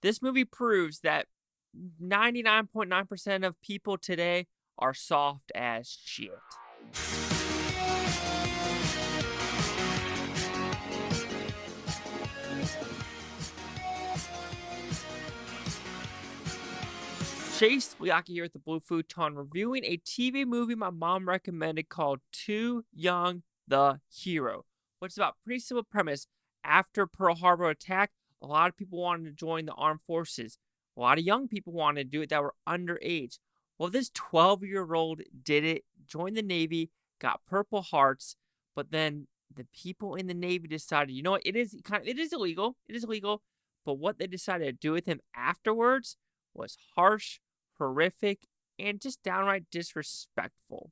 This movie proves that 99.9% of people today are soft as shit. Chase Liaki here at the Blue Futon, reviewing a TV movie my mom recommended called Too Young the Hero, which is about pretty simple premise. After Pearl Harbor attack, a lot of people wanted to join the armed forces. A lot of young people wanted to do it that were underage. Well, this 12-year-old did it, joined the Navy, got Purple Hearts, but then the people in the Navy decided, you know what, it is illegal. It is illegal. But what they decided to do with him afterwards was harsh, horrific, and just downright disrespectful.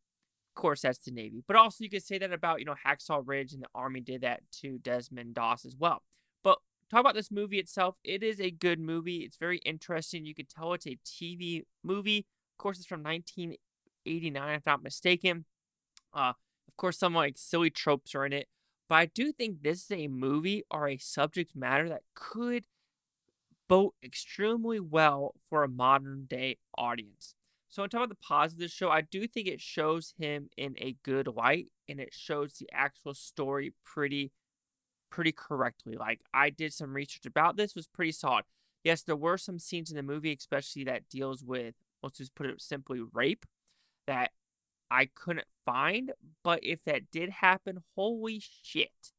Of course, that's the Navy. But also, you could say that about, Hacksaw Ridge, and the Army did that to Desmond Doss as well. But talk about this movie itself. It is a good movie. It's very interesting. You could tell it's a TV movie. Of course, it's from 1989, if not mistaken. Of course, some silly tropes are in it. But I do think this is a movie or a subject matter that could bode extremely well for a modern day audience. So, on top of the positive of the show, I do think it shows him in a good light, and it shows the actual story pretty correctly. I did some research about this, was pretty solid. Yes, there were some scenes in the movie, especially that deals with, let's just put it simply, rape, that I couldn't find. But if that did happen, holy shit.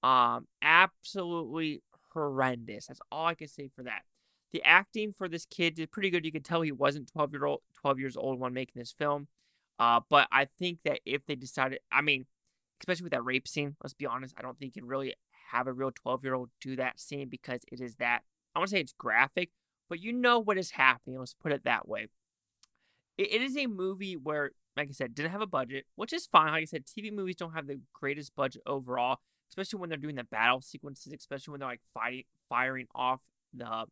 Absolutely horrendous. That's all I can say for that. The acting for this kid did pretty good. You could tell he wasn't 12 years old when making this film. But I think that if they decided, especially with that rape scene, let's be honest, I don't think you can really have a real 12-year-old do that scene because it is that, I want to say it's graphic, but you know what is happening. Let's put it that way. It is a movie where, like I said, didn't have a budget, which is fine. Like I said, TV movies don't have the greatest budget overall, especially when they're doing the battle sequences, especially when they're firing off I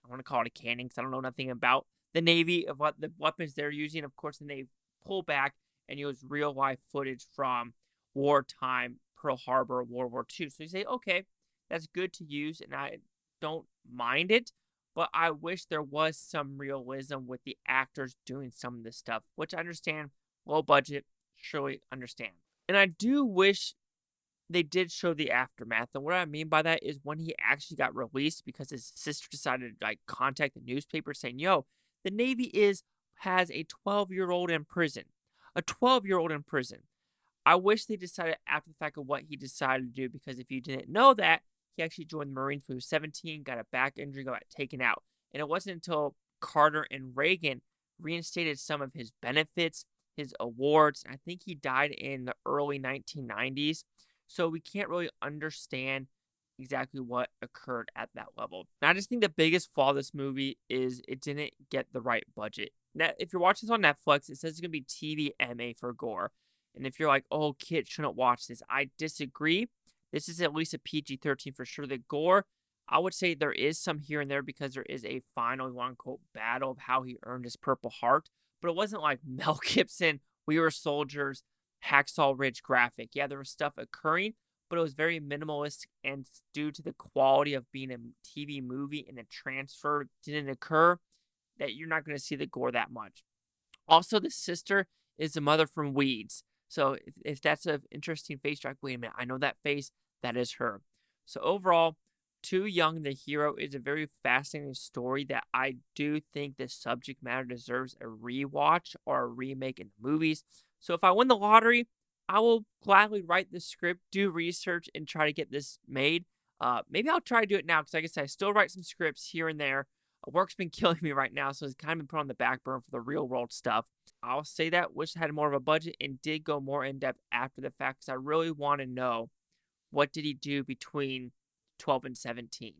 want to call it a cannon because I don't know nothing about the Navy, of what the weapons they're using. Of course, then they pull back and use real life footage from wartime, Pearl Harbor, World War II. So you say, okay, that's good to use, and I don't mind it, but I wish there was some realism with the actors doing some of this stuff, which I understand, low budget, surely understand. And I do wish they did show the aftermath. And what I mean by that is when he actually got released because his sister decided to contact the newspaper saying, yo, the Navy has a 12-year-old in prison. A 12-year-old in prison. I wish they decided after the fact of what he decided to do, because if you didn't know that, he actually joined the Marines when he was 17, got a back injury, got taken out. And it wasn't until Carter and Reagan reinstated some of his benefits, his awards. I think he died in the early 1990s. So we can't really understand exactly what occurred at that level. And I just think the biggest flaw of this movie is it didn't get the right budget. Now, if you're watching this on Netflix, it says it's going to be TVMA for gore. And if you're like, oh, kids shouldn't watch this, I disagree. This is at least a PG-13 for sure. The gore, I would say there is some here and there because there is a final, quote, battle of how he earned his Purple Heart. But it wasn't like Mel Gibson, We Were Soldiers, Hacksaw Ridge graphic. Yeah, there was stuff occurring, but it was very minimalist, and due to the quality of being a TV movie and the transfer didn't occur, that you're not going to see the gore that much. Also, the sister is the mother from Weeds. So if that's an interesting face, you're like, wait a minute, I know that face. That is her. So overall, Too Young the Hero is a very fascinating story that I do think the subject matter deserves a rewatch or a remake in the movies. So if I win the lottery, I will gladly write the script, do research, and try to get this made. Maybe I'll try to do it now because, like I said, I still write some scripts here and there. Work's been killing me right now, so it's kind of been put on the back burner for the real world stuff. I'll say that. Wish I had more of a budget and did go more in depth after the fact because I really want to know what did he do between 12 and 17.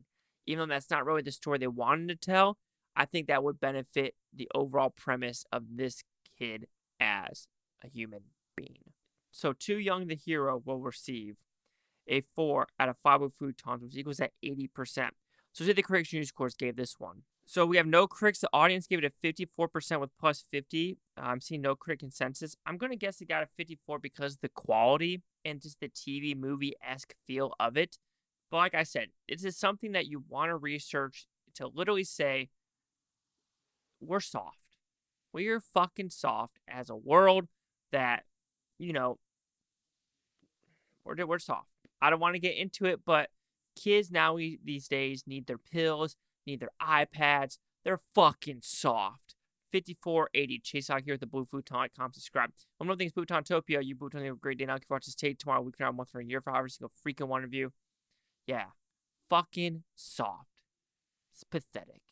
Even though that's not really the story they wanted to tell, I think that would benefit the overall premise of this kid as a human being. So Too Young the Hero will receive a 4 out of 5 with Futons, which equals at 80%. So see the critics' news scores gave this one. So we have no critics. The audience gave it a 54% with plus 50. I'm seeing no critic consensus. I'm going to guess it got a 54 because of the quality and just the TV movie-esque feel of it. But like I said, this is something that you want to research. to literally say, we're soft. We're fucking soft as a world that, you know, we're soft. I don't want to get into it, but kids now these days need their pills, need their iPads. They're fucking soft. 5480. Chase out here at the Blue Futon.com. Subscribe. One more thing is Futontopia. You Futon have a great day now. If you watch this tape tomorrow, week from now, month, for a year, for every single freaking one of you. Yeah. Fucking soft. It's pathetic.